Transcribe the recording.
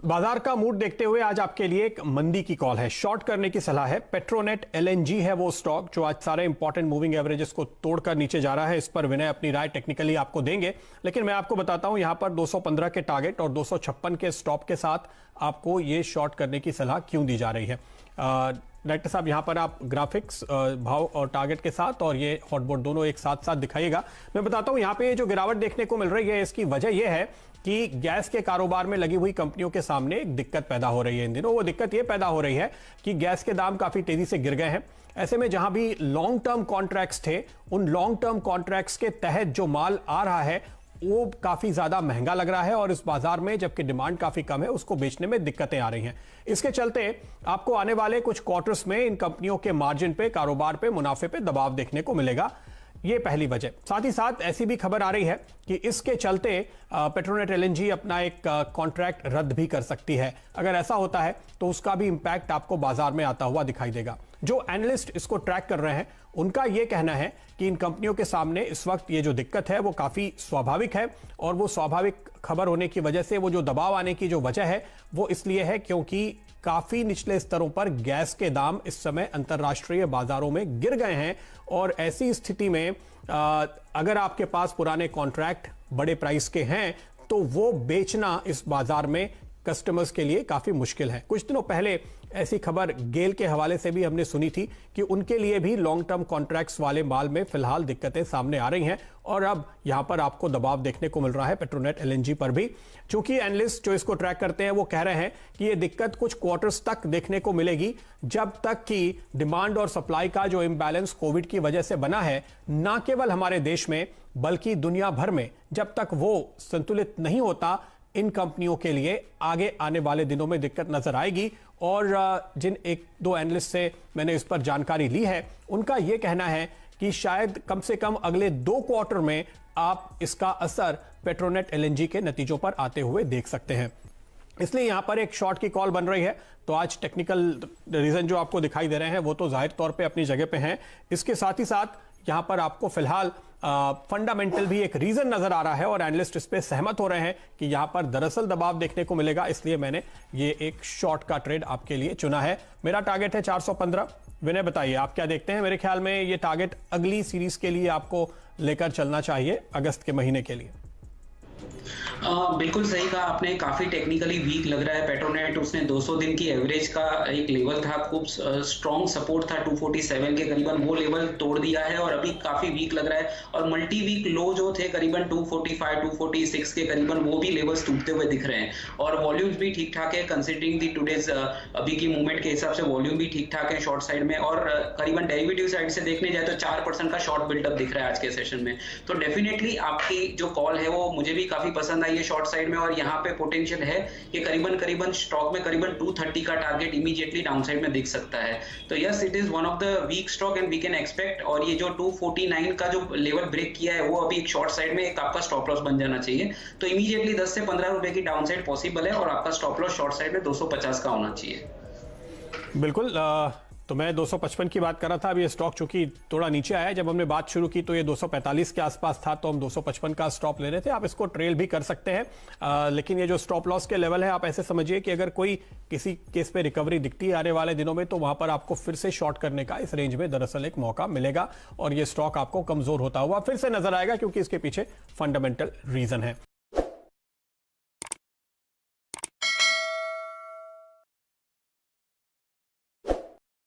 बाजार का मूड देखते हुए आज आपके लिए एक मंदी की कॉल है, शॉर्ट करने की सलाह है। पेट्रोनेट एलएनजी है वो स्टॉक जो आज सारे इंपॉर्टेंट मूविंग एवरेजेस को तोड़कर नीचे जा रहा है। इस पर विनय अपनी राय टेक्निकली आपको देंगे, लेकिन मैं आपको बताता हूं यहां पर 215 के टारगेट और 256 के स्टॉप के साथ आपको ये शॉर्ट करने की सलाह क्यों दी जा रही है। डायरेक्टर साहब, यहां पर आप ग्राफिक्स भाव और टारगेट के साथ और ये हॉटबोर्ड दोनों एक साथ साथ दिखाइएगा। मैं बताता हूं यहां पे जो गिरावट देखने को मिल रही है इसकी वजह यह है कि गैस के कारोबार में लगी हुई कंपनियों के सामने एक दिक्कत पैदा हो रही है इन दिनों। वो दिक्कत ये पैदा हो रही है कि गैस के दाम काफी तेजी से गिर गए हैं। ऐसे में जहां भी लॉन्ग टर्म कॉन्ट्रैक्ट्स थे, उन लॉन्ग टर्म कॉन्ट्रैक्ट्स के तहत जो माल आ रहा है वो काफी ज्यादा महंगा लग रहा है और इस बाजार में जबकि डिमांड काफी कम है, उसको बेचने में दिक्कतें आ रही हैं। इसके चलते आपको आने वाले कुछ क्वार्टर्स में इन कंपनियों के मार्जिन पे, कारोबार पे, मुनाफे पे दबाव देखने को मिलेगा। ये पहली वजह। साथ ही साथ ऐसी भी खबर आ रही है कि इसके चलते पेट्रोनेट एलएनजी अपना एक कॉन्ट्रैक्ट रद्द भी कर सकती है। अगर ऐसा होता है तो उसका भी इंपैक्ट आपको बाजार में आता हुआ दिखाई देगा। जो एनालिस्ट इसको ट्रैक कर रहे हैं उनका यह कहना है कि इन कंपनियों के सामने इस वक्त ये जो दिक्कत है वो काफी स्वाभाविक है और वो स्वाभाविक खबर होने की वजह से वो जो दबाव आने की जो वजह है वो इसलिए है क्योंकि काफी निचले स्तरों पर गैस के दाम इस समय अंतर्राष्ट्रीय बाजारों में गिर गए हैं और ऐसी स्थिति में अगर आपके पास पुराने कॉन्ट्रैक्ट बड़े प्राइस के हैं तो वो बेचना इस बाजार में कस्टमर्स के लिए काफी मुश्किल है। कुछ दिनों पहले ऐसी खबर गेल के हवाले से भी हमने सुनी थी कि उनके लिए भी लॉन्ग टर्म कॉन्ट्रैक्ट्स वाले माल में फिलहाल दिक्कतें सामने आ रही हैं और अब यहां पर आपको दबाव देखने को मिल रहा है पेट्रोनेट एलएनजी पर भी। चूंकि एनालिस्ट जो इसको ट्रैक करते हैं वो कह रहे हैं कि ये दिक्कत कुछ क्वार्टर्स तक देखने को मिलेगी, जब तक कि डिमांड और सप्लाई का जो इंबैलेंस कोविड की वजह से बना है, ना केवल हमारे देश में बल्कि दुनिया भर में, जब तक वो संतुलित नहीं होता, इन कंपनियों के लिए आगे आने वाले दिनों में दिक्कत नजर आएगी। और जिन एक दो एनालिस्ट से मैंने इस पर जानकारी ली है उनका यह कहना है कि शायद कम से कम अगले 2 क्वार्टर में आप इसका असर पेट्रोनेट एलएनजी के नतीजों पर आते हुए देख सकते हैं। इसलिए यहां पर एक शॉर्ट की कॉल बन रही है। तो आज टेक्निकल रीजन जो आपको दिखाई दे रहे हैं वो तो जाहिर तौर पे अपनी जगह पे हैं। इसके साथ ही साथ यहां पर आपको फिलहाल फंडामेंटल भी एक रीजन नजर आ रहा है और एनालिस्ट इस पे सहमत हो रहे हैं कि यहां पर दरअसल दबाव देखने को मिलेगा। इसलिए मैंने ये एक शॉर्ट का ट्रेड आपके लिए चुना है। मेरा टारगेट है 415। विनय बताइए आप क्या देखते हैं? मेरे ख्याल में ये टारगेट अगली सीरीज के लिए आपको लेकर चलना चाहिए, अगस्त के महीने के लिए। बिल्कुल सही कहा आपने, काफी टेक्निकली वीक लग रहा है पेट्रोनेट। उसने 200 दिन की एवरेज का एक लेवल था, खूब स्ट्रॉन्ग सपोर्ट था 247 के करीबन, वो लेवल तोड़ दिया है और अभी काफी वीक लग रहा है। और मल्टी वीक लो जो थे करीबन 245 246 के करीबन, वो भी लेवल्स टूटते हुए दिख रहे हैं। और वॉल्यूम्स भी ठीक ठाक है कंसिडरिंग दी टुडेज अभी की मूवमेंट के हिसाब से, वॉल्यूम भी ठीक ठाक है शॉर्ट साइड में। और करीबन डेरिवेटिव साइड से देखने जाए तो 4% का शॉर्ट बिल्डअप दिख रहा है आज के सेशन में। तो डेफिनेटली आपकी जो कॉल है वो मुझे भी काफी पसंद आई है शॉर्ट साइड में। और यहाँ पे पोटेंशियल है कि करीबन स्टॉक में करीबन 230 का टारगेट इमीडिएटली डाउनसाइड में दिख सकता है। तो yes, it is one of the weak stock and we can expect. और ये जो 249 का जो लेवल ब्रेक किया है वो अभी एक शॉर्ट साइड में एक आपका स्टॉप लॉस बन जाना चाहिए। तो इमीडिएटली 10 से 15 रुपए की डाउनसाइड पॉसिबल है और आपका स्टॉप लॉस शॉर्ट साइड में 250 का होना चाहिए। बिल्कुल। तो मैं 255 की बात कर रहा था। अभी ये स्टॉक चूंकि थोड़ा नीचे आया है, जब हमने बात शुरू की तो ये 245 के आसपास था, तो हम 255 का स्टॉप ले रहे थे। आप इसको ट्रेल भी कर सकते हैं, लेकिन ये जो स्टॉप लॉस के लेवल है आप ऐसे समझिए कि अगर कोई किसी केस पे रिकवरी दिखती है आने वाले दिनों में तो वहां पर आपको फिर से शॉर्ट करने का इस रेंज में दरअसल एक मौका मिलेगा और ये स्टॉक आपको कमजोर होता हुआ फिर से नजर आएगा क्योंकि इसके पीछे फंडामेंटल रीजन है।